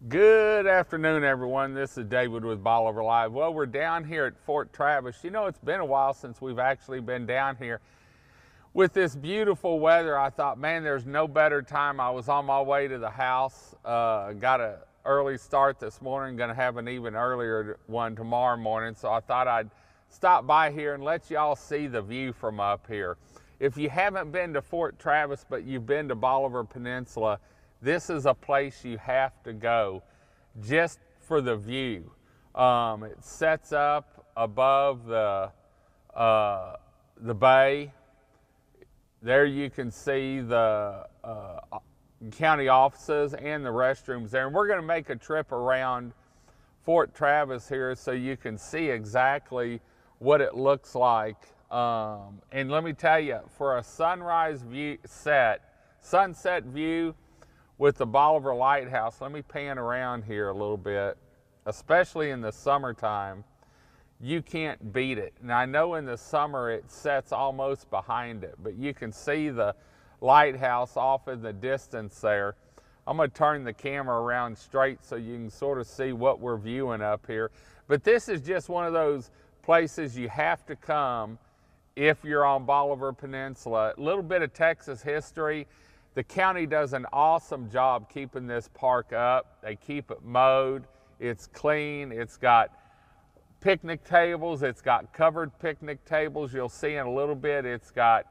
Good afternoon, everyone. This is David with Bolivar Live. Well, we're down here at Fort Travis. You know, it's been a while since we've actually been down here. With this beautiful weather, I thought, man, there's no better time. I was on my way to the house, got an early start this morning, going to have an even earlier one tomorrow morning, so I thought I'd stop by here and let y'all see the view from up here. If you haven't been to Fort Travis, but you've been to Bolivar Peninsula, this is a place you have to go just for the view. It sets up above the bay. There you can see the county offices and the restrooms there. And we're going to make a trip around Fort Travis here so you can see exactly what it looks like. And let me tell you, for a sunrise view sunset view, with the Bolivar Lighthouse, let me pan around here a little bit, especially in the summertime, you can't beat it. And I know in the summer it sets almost behind it, but you can see the lighthouse off in the distance there. I'm gonna turn the camera around straight so you can sort of see what we're viewing up here. But this is just one of those places you have to come if you're on Bolivar Peninsula. A little bit of Texas history. The county does an awesome job keeping this park up. They keep it mowed, it's clean, it's got picnic tables, it's got covered picnic tables. You'll see in a little bit, it's got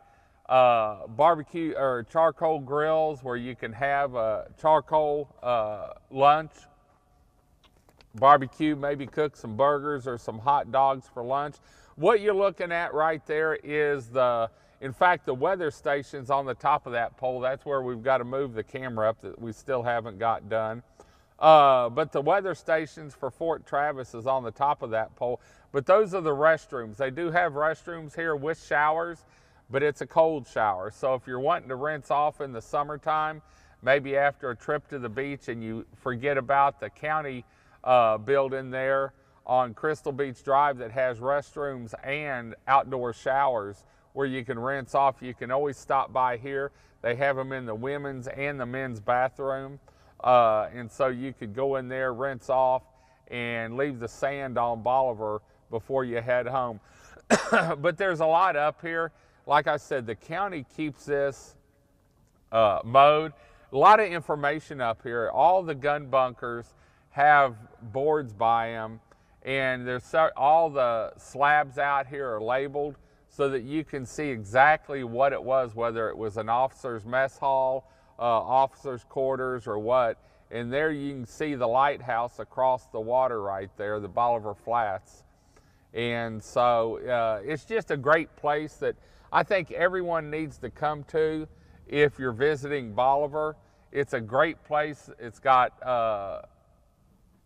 barbecue or charcoal grills where you can have a charcoal lunch, barbecue, maybe cook some burgers or some hot dogs for lunch. What you're looking at right there is in fact, the weather station's on the top of that pole. That's where we've got to move the camera up that we still haven't got done. But the weather stations for Fort Travis is on the top of that pole. But those are the restrooms. They do have restrooms here with showers, but it's a cold shower. So if you're wanting to rinse off in the summertime, maybe after a trip to the beach and you forget about the county building there on Crystal Beach Drive that has restrooms and outdoor showers where you can rinse off, you can always stop by here. They have them in the women's and the men's bathroom. And so you could go in there, rinse off, and leave the sand on Bolivar before you head home. But there's a lot up here. Like I said, the county keeps this mowed. A lot of information up here. All the gun bunkers have boards by them, and all the slabs out here are labeled so that you can see exactly what it was, whether it was an officer's mess hall, officer's quarters, or what. And there you can see the lighthouse across the water right there, the Bolivar Flats. And so it's just a great place that I think everyone needs to come to if you're visiting Bolivar. It's a great place. It's got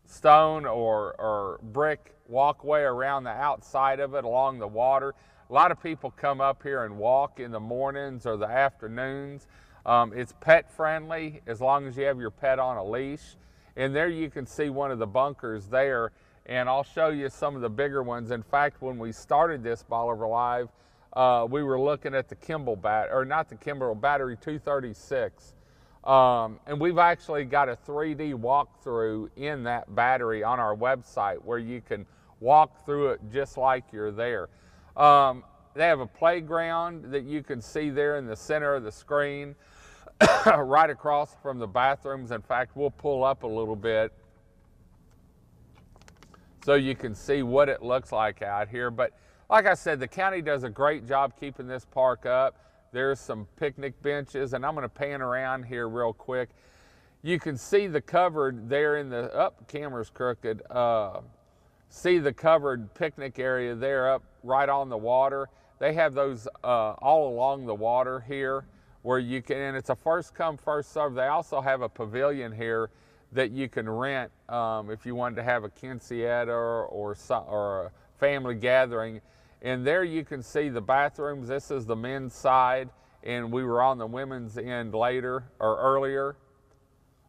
stone or brick walkway around the outside of it along the water. A lot of people come up here and walk in the mornings or the afternoons. It's pet friendly as long as you have your pet on a leash. And there you can see one of the bunkers there, and I'll show you some of the bigger ones. In fact, when we started this Bolivar Live, we were looking at the Battery 236. And we've actually got a 3D walkthrough in that battery on our website where you can walk through it just like you're there. They have a playground that you can see there in the center of the screen, right across from the bathrooms. In fact, we'll pull up a little bit so you can see what it looks like out here. But like I said, the county does a great job keeping this park up. There's some picnic benches, and I'm going to pan around here real quick. You can see the covered there in the, camera's crooked. See the covered picnic area there up right on the water. They have those all along the water here where you can, and it's a first come, first serve. They also have a pavilion here that you can rent if you wanted to have a quinceañera or a family gathering. And there you can see the bathrooms. This is the men's side, and we were on the women's end earlier.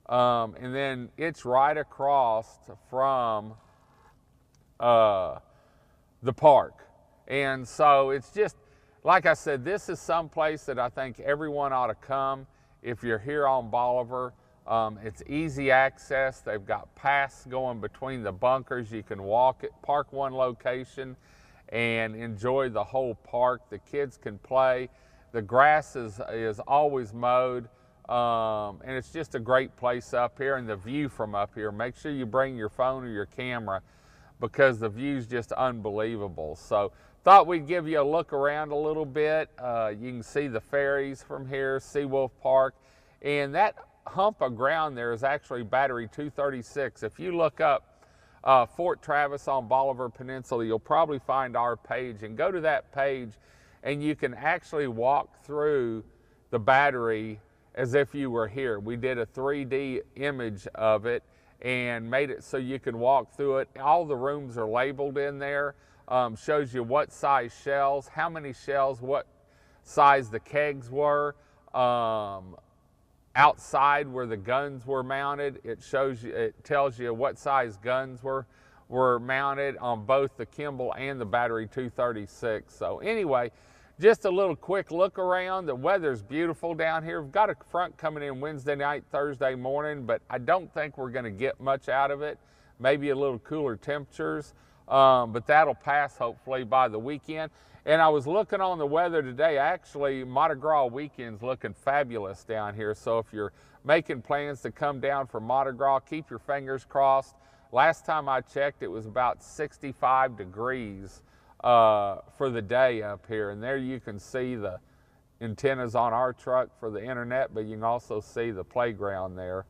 And then it's right across from the park. And so it's just, like I said, this is some place that I think everyone ought to come if you're here on Bolivar. It's easy access. They've got paths going between the bunkers. You can walk it, park one location and enjoy the whole park. The kids can play. The grass is always mowed. And it's just a great place up here, and the view from up here. Make sure you bring your phone or your camera because the view's just unbelievable. So thought we'd give you a look around a little bit. You can see the ferries from here, Seawolf Park, and that hump of ground there is actually Battery 236. If you look up Fort Travis on Bolivar Peninsula, you'll probably find our page, and go to that page and you can actually walk through the battery as if you were here. We did a 3D image of it and made it so you can walk through it. All the rooms are labeled in there. Shows you what size shells, how many shells, what size the kegs were. Outside where the guns were mounted, it tells you what size guns were mounted on both the Kimball and the Battery 236. So anyway, just a little quick look around. The weather's beautiful down here. We've got a front coming in Wednesday night, Thursday morning, but I don't think we're going to get much out of it. Maybe a little cooler temperatures, but that'll pass hopefully by the weekend. And I was looking on the weather today. Actually, Mardi Gras weekend's looking fabulous down here. So if you're making plans to come down for Mardi Gras, keep your fingers crossed. Last time I checked, it was about 65 degrees for the day up here. And there you can see the antennas on our truck for the internet, but you can also see the playground there.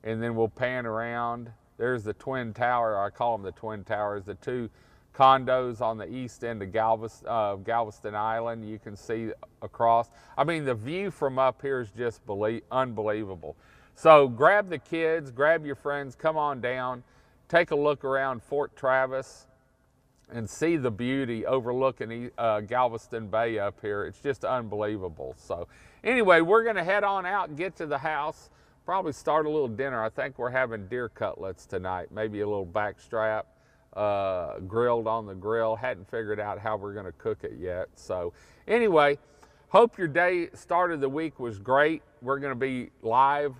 And then we'll pan around. There's the Twin Tower. I call them the Twin Towers, the two condos on the east end of Galveston Island. You can see across. I mean, the view from up here is just unbelievable. So grab the kids, grab your friends, come on down, take a look around Fort Travis and see the beauty overlooking Galveston Bay up here. It's just unbelievable. So anyway, we're going to head on out and get to the house, probably start a little dinner. I think we're having deer cutlets tonight, maybe a little backstrap. Grilled on the grill. Hadn't figured out how we're going to cook it yet. So anyway, hope your start of the week was great. We're going to be live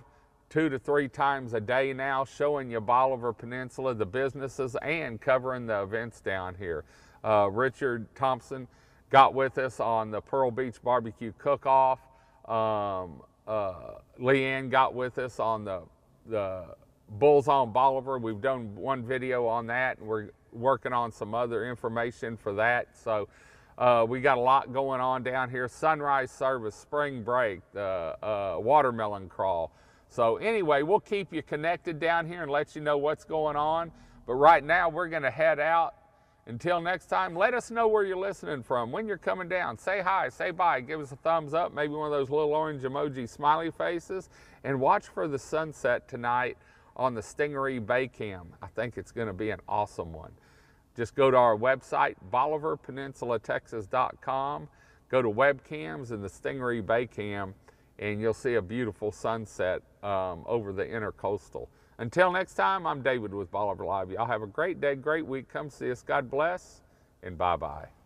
2 to 3 times a day now, showing you Bolivar Peninsula, the businesses, and covering the events down here. Richard Thompson got with us on the Pearl Beach Barbecue Cook-Off. Leanne got with us on the Bulls on Bolivar. We've done one video on that, and we're working on some other information for that. So we got a lot going on down here. Sunrise service, spring break, watermelon crawl. So anyway, we'll keep you connected down here and let you know what's going on. But right now, we're going to head out. Until next time, let us know where you're listening from. When you're coming down, say hi, say bye, give us a thumbs up, maybe one of those little orange emoji smiley faces, and watch for the sunset tonight on the Stingaree Bay Cam. I think it's going to be an awesome one. Just go to our website, BolivarPeninsulaTexas.com, go to webcams and the Stingaree Bay Cam, and you'll see a beautiful sunset over the intercoastal. Until next time, I'm David with Bolivar Live. Y'all have a great day, great week. Come see us. God bless, and bye-bye.